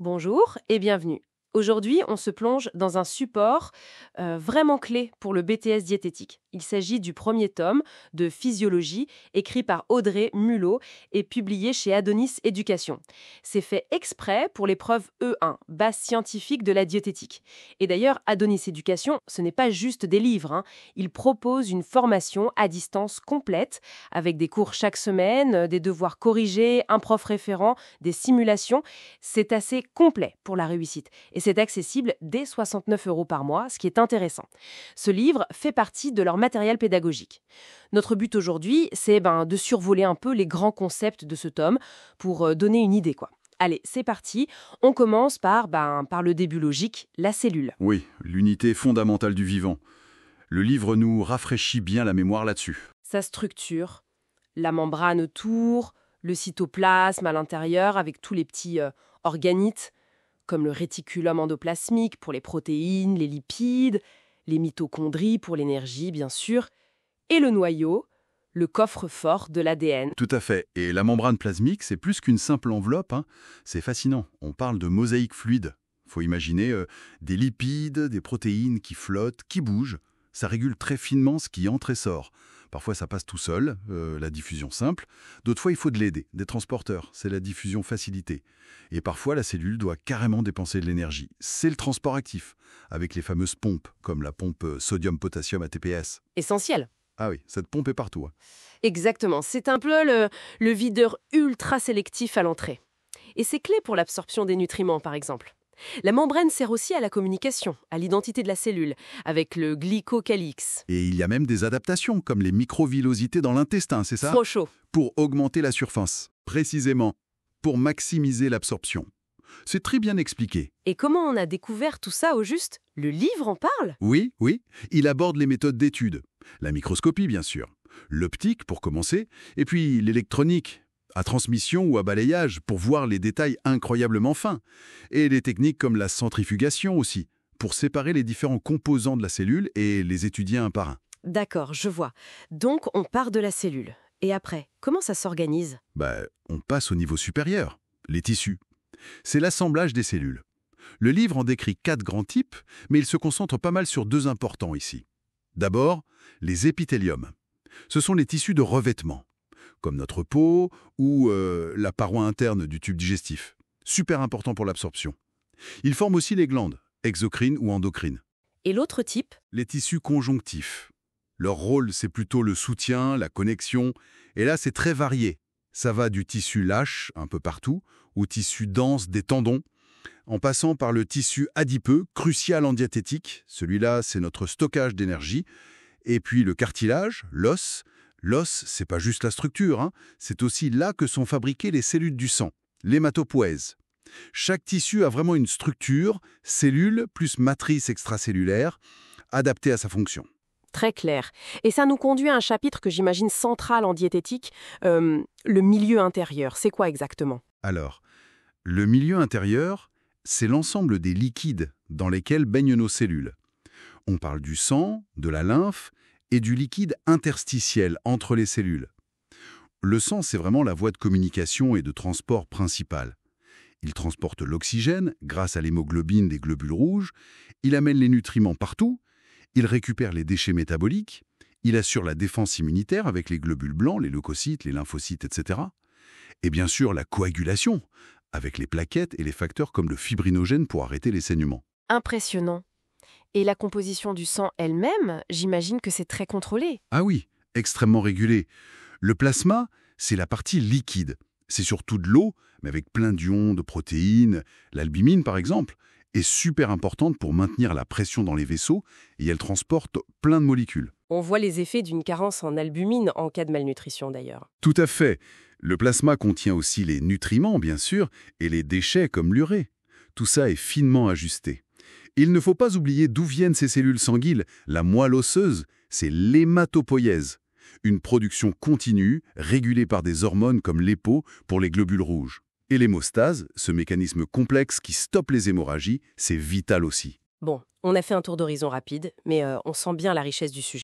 Bonjour et bienvenue. Aujourd'hui, on se plonge dans un support vraiment clé pour le BTS diététique. Il s'agit du premier tome de Physiologie, écrit par Audrey Mulot et publié chez Adonis Éducation. C'est fait exprès pour l'épreuve E1, base scientifique de la diététique. Et d'ailleurs, Adonis Éducation, ce n'est pas juste des livres, hein. Il propose une formation à distance complète, avec des cours chaque semaine, des devoirs corrigés, un prof référent, des simulations. C'est assez complet pour la réussite et c'est accessible dès 69 € par mois, ce qui est intéressant. Ce livre fait partie de leur matériel pédagogique. Notre but aujourd'hui, c'est de survoler un peu les grands concepts de ce tome pour donner une idée, quoi. Allez, c'est parti. On commence par le début logique, la cellule. Oui, l'unité fondamentale du vivant. Le livre nous rafraîchit bien la mémoire là-dessus. Sa structure, la membrane autour, le cytoplasme à l'intérieur avec tous les petits organites, comme le réticulum endoplasmique pour les protéines, les lipides, les mitochondries pour l'énergie, bien sûr, et le noyau, le coffre-fort de l'ADN. Tout à fait. Et la membrane plasmique, c'est plus qu'une simple enveloppe, hein. C'est fascinant. On parle de mosaïque fluide. Faut imaginer des lipides, des protéines qui flottent, qui bougent. Ça régule très finement ce qui entre et sort. Parfois, ça passe tout seul, la diffusion simple. D'autres fois, il faut de l'aider, des transporteurs. C'est la diffusion facilitée. Et parfois, la cellule doit carrément dépenser de l'énergie. C'est le transport actif, avec les fameuses pompes, comme la pompe sodium-potassium ATPS. Essentiel. Ah oui, cette pompe est partout, hein. Exactement, c'est un peu le videur ultra sélectif à l'entrée. Et c'est clé pour l'absorption des nutriments, par exemple. La membrane sert aussi à la communication, à l'identité de la cellule, avec le glycocalyx. Et il y a même des adaptations, comme les microvillosités dans l'intestin, c'est ça? Trop chaud. Pour augmenter la surface. Précisément, pour maximiser l'absorption. C'est très bien expliqué. Et comment on a découvert tout ça au juste? Le livre en parle? Oui, il aborde les méthodes d'étude. La microscopie, bien sûr. L'optique, pour commencer. Et puis l'électronique, à transmission ou à balayage, pour voir les détails incroyablement fins. Et les techniques comme la centrifugation aussi, pour séparer les différents composants de la cellule et les étudier un par un. D'accord, je vois. Donc on part de la cellule. Et après, comment ça s'organise? On passe au niveau supérieur, les tissus. C'est l'assemblage des cellules. Le livre en décrit 4 grands types, mais il se concentre pas mal sur 2 importants ici. D'abord, les épithéliums. Ce sont les tissus de revêtement, comme notre peau ou la paroi interne du tube digestif. Super important pour l'absorption. Ils forment aussi les glandes, exocrines ou endocrines. Et l'autre type? Les tissus conjonctifs. Leur rôle, c'est plutôt le soutien, la connexion, et là, c'est très varié. Ça va du tissu lâche, un peu partout, au tissu dense des tendons, en passant par le tissu adipeux, crucial en diététique. Celui-là, c'est notre stockage d'énergie. Et puis le cartilage, l'os. L'os, c'est pas juste la structure, hein. C'est aussi là que sont fabriquées les cellules du sang, l'hématopoïèse. Chaque tissu a vraiment une structure, cellule plus matrice extracellulaire, adaptée à sa fonction. Très clair. Et ça nous conduit à un chapitre que j'imagine central en diététique, le milieu intérieur. C'est quoi exactement? Alors, le milieu intérieur, c'est l'ensemble des liquides dans lesquels baignent nos cellules. On parle du sang, de la lymphe et du liquide interstitiel entre les cellules. Le sang, c'est vraiment la voie de communication et de transport principale. Il transporte l'oxygène grâce à l'hémoglobine des globules rouges, il amène les nutriments partout, il récupère les déchets métaboliques, il assure la défense immunitaire avec les globules blancs, les leucocytes, les lymphocytes, etc. Et bien sûr la coagulation, avec les plaquettes et les facteurs comme le fibrinogène pour arrêter les saignements. Impressionnant. Et la composition du sang elle-même, j'imagine que c'est très contrôlé. Ah oui, extrêmement régulé. Le plasma, c'est la partie liquide. C'est surtout de l'eau, mais avec plein d'ions, de protéines. L'albumine, par exemple, est super importante pour maintenir la pression dans les vaisseaux et elle transporte plein de molécules. On voit les effets d'une carence en albumine en cas de malnutrition d'ailleurs. Tout à fait. Le plasma contient aussi les nutriments, bien sûr, et les déchets comme l'urée. Tout ça est finement ajusté. Il ne faut pas oublier d'où viennent ces cellules sanguines. La moelle osseuse, c'est l'hématopoïèse. Une production continue, régulée par des hormones comme l'EPO pour les globules rouges. Et l'hémostase, ce mécanisme complexe qui stoppe les hémorragies, c'est vital aussi. Bon, on a fait un tour d'horizon rapide, mais on sent bien la richesse du sujet.